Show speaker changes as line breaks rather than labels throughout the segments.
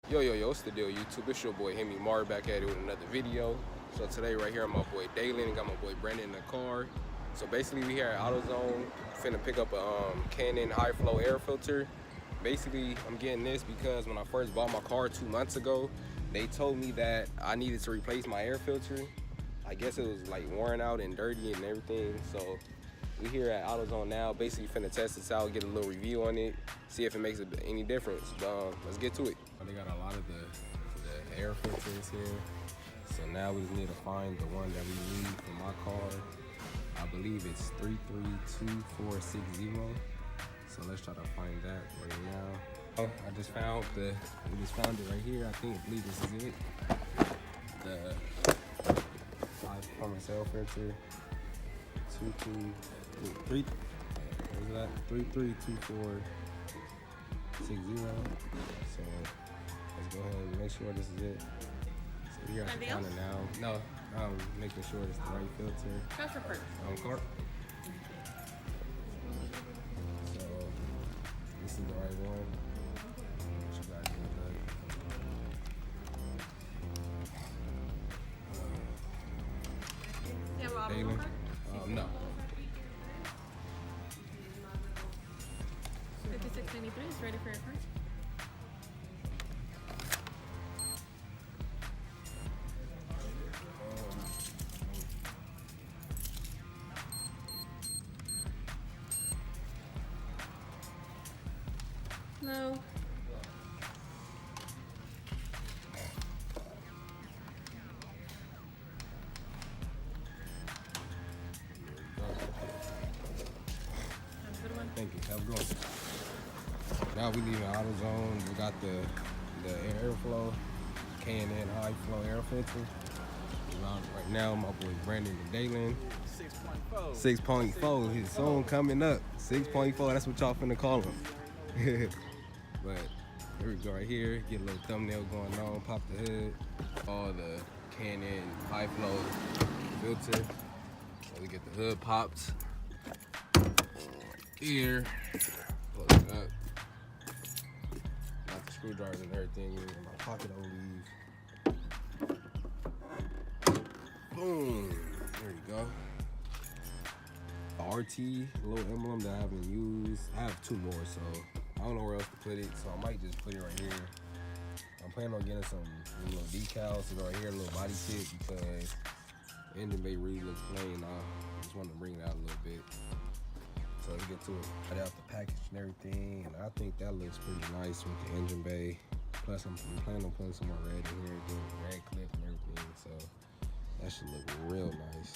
Yo, what's the deal, YouTube? It's your boy hemi.mar back at it with another video. So today right here, I'm my boy Dalen, got my boy Brandon in the car. So basically we here at AutoZone, finna pick up a Canon high flow air filter. Basically, I'm getting this because when I first bought my car 2 months ago, they told me that I needed to replace my air filter. I guess it was like worn out and dirty and everything. So we here at AutoZone now, basically finna test this out, get a little review on it, see if it makes any difference. But let's get to it. They got a lot of the air filters here. So now we just need to find the one that we need for my car. I believe it's 332460. So let's try to find that right now. Oh, we just found it right here. I believe this is it. The high performance air filter. 332460. So let's go ahead and make sure this is it. So we are at the counter now. No, I'm making sure it's the right filter.
That's your purse.
Cart. So this is the right one. What you guys
You have a lot of room?
No.
5693 is ready for your purse. No.
Thank you. Have a good one. Now we leaving AutoZone. We got the airflow, Canon high flow air filter. Right now, my boy Brandon and Dalen. 6.4. 6.4. His song coming up. 6.4. That's what y'all finna call him. But here we go right here. Get a little thumbnail going on. Pop the hood. All the Canon high flow filter. So we get the hood popped. Here. Close it up. Got the screwdrivers and everything in my pocket. I'll leave. Boom. There you go. The RT, a little emblem that I haven't used. I have two more, so I don't know where else to put it. So I might just put it right here. I'm planning on getting some little decals to go right here, a little body kit, because the engine bay really looks plain. I just wanted to bring it out a little bit. So let's get to it. Cut out the package and everything, and I think that looks pretty nice with the engine bay. Plus, I'm planning on putting some more red in here, doing the red clip and everything. So that should look real nice.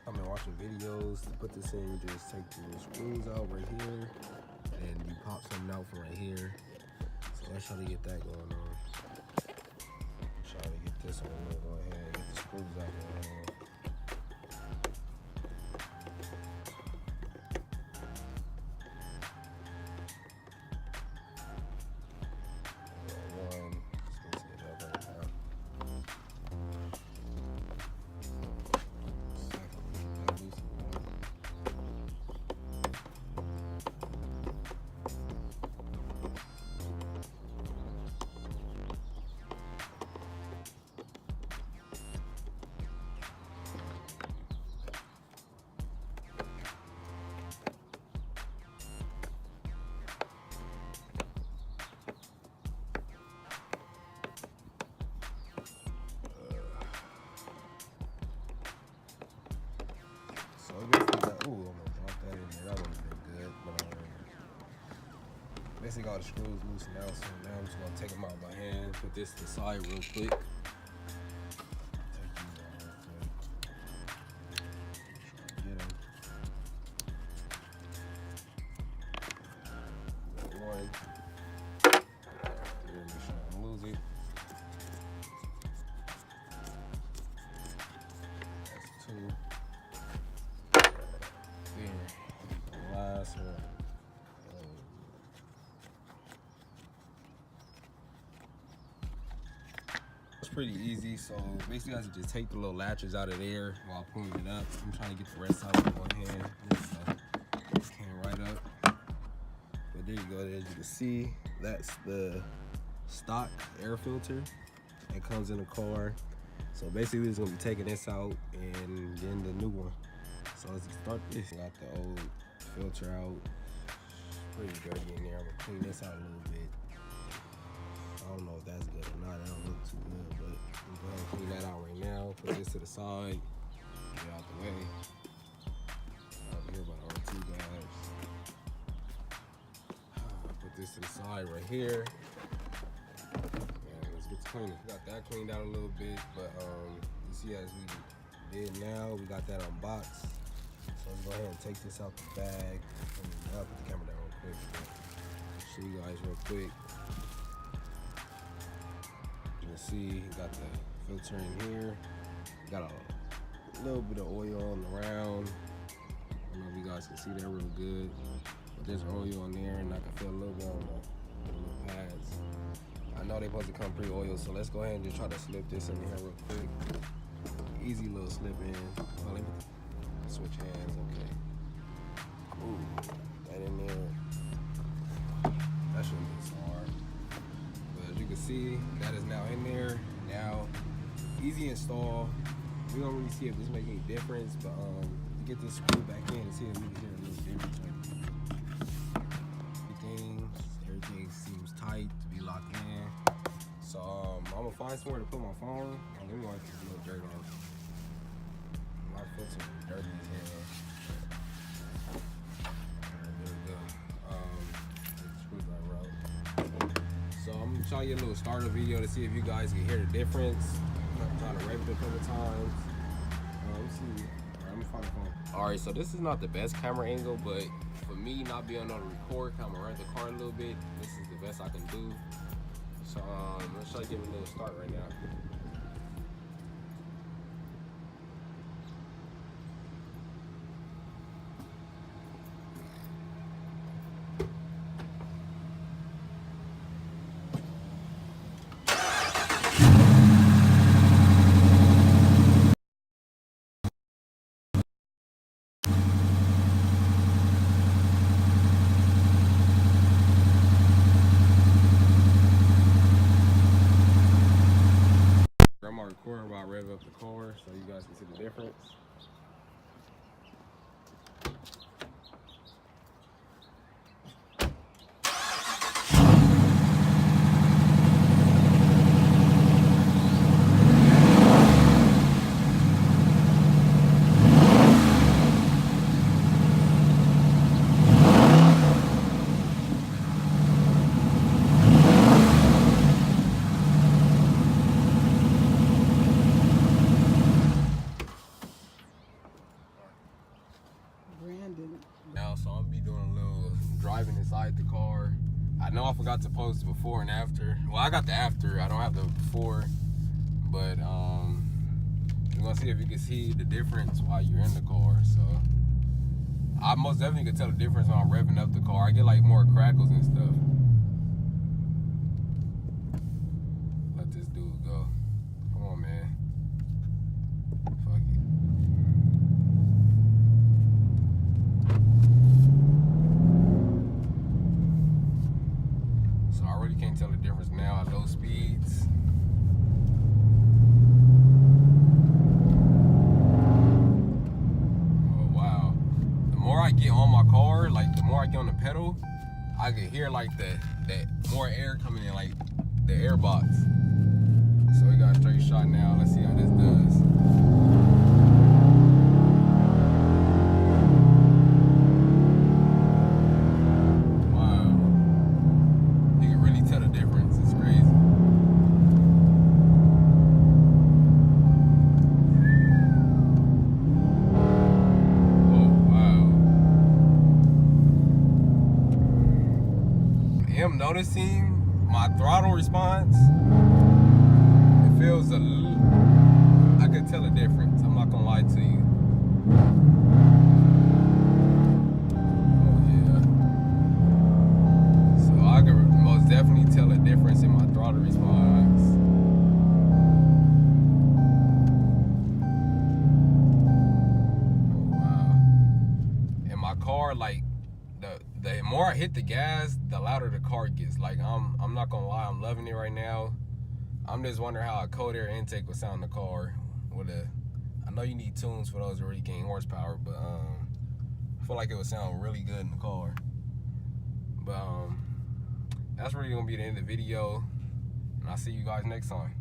I've been watching videos to put this in. You just take the little screws out right here, and you pop something out from right here. So let's try to get that going on. Try to get this one. We'll go ahead and get the screws out going on. So basically, I'm gonna drop that in there. That would have been good, but basically got the screws loose now. So now I'm just gonna take them out by hand. Put this to the side real quick. Get them. One. Make sure I don't lose it. That's two. Last one. It's pretty easy. So basically, I have to just take the little latches out of there while pulling it up. I'm trying to get the rest out with one hand. This came right up. But there you go. As you can see, that's the stock air filter that comes in the car. So basically we're just gonna be taking this out and getting the new one. So let's start this. Got the old filter out. Pretty dirty in there. I'm gonna clean this out a little bit. I don't know if that's good or not. That don't look too good, but we'll go ahead and clean that out right now. Put this to the side. Get out the way. Over here by the R2 guys. Put this to the side right here. And let's get to cleaning. Got that cleaned out a little bit, but you see as we did now, we got that unboxed. So let's go ahead and take this out the bag. I'll put the camera down real quick. Show you guys real quick. You can see got the filter in here. Got a little bit of oil on the round. I don't know if you guys can see that real good, but there's oil on there, and I can feel a little bit on the little pads. I know they're supposed to come pre-oiled, so let's go ahead and just try to slip this in here real quick. Easy little slip in. Well, let me switch hands, okay. Ooh, that in there. That shouldn't be so hard. But as you can see, that is now in there. Now, easy install. We don't really see if this makes any difference, but to get this screw back in and see if we can hear a little difference. Everything seems tight to be locked in. So I'm gonna find somewhere to put my phone. Let me wipe this little dirt off. My foot's dirty as hell. There we go. Screwdriver out. So I'm gonna show you a little starter video to see if you guys can hear the difference. I'm trying to rev it a couple times. Let's see. Alright, I'm gonna find the phone. Alright, so this is not the best camera angle, but for me not being able to record, I'm gonna run the car a little bit. This is the best I can do. So let's try to give it a little start right now. I'm gonna record while I rev up the car so you guys can see the difference. Now, so I'm gonna be doing a little driving inside the car. I know I forgot to post the before and after. Well, I got the after, I don't have the before, but we're gonna see if you can see the difference while you're in the car. So I most definitely can tell the difference when I'm revving up the car. I get like more crackles and stuff. Let this dude go. Come on, man. Fuck it. So I really can't tell the difference now at low speeds. Oh wow. The more I get on my car, like the more I get on the pedal, I can hear like that more air coming in, like the air box. So we got a straight shot now. Let's see how this does. I'm noticing my throttle response. It feels I can tell a difference. I'm not gonna lie to you. Oh yeah. So I can most definitely tell a difference in my throttle response. Oh wow. And my car, like the more I hit hit the gas, the louder the car gets. Like I'm not gonna lie, I'm loving it right now. I'm just wondering how a cold air intake would sound in the car. I know you need tunes for those to really gain horsepower, but I feel like it would sound really good in the car. But that's really gonna be the end of the video, and I'll see you guys next time.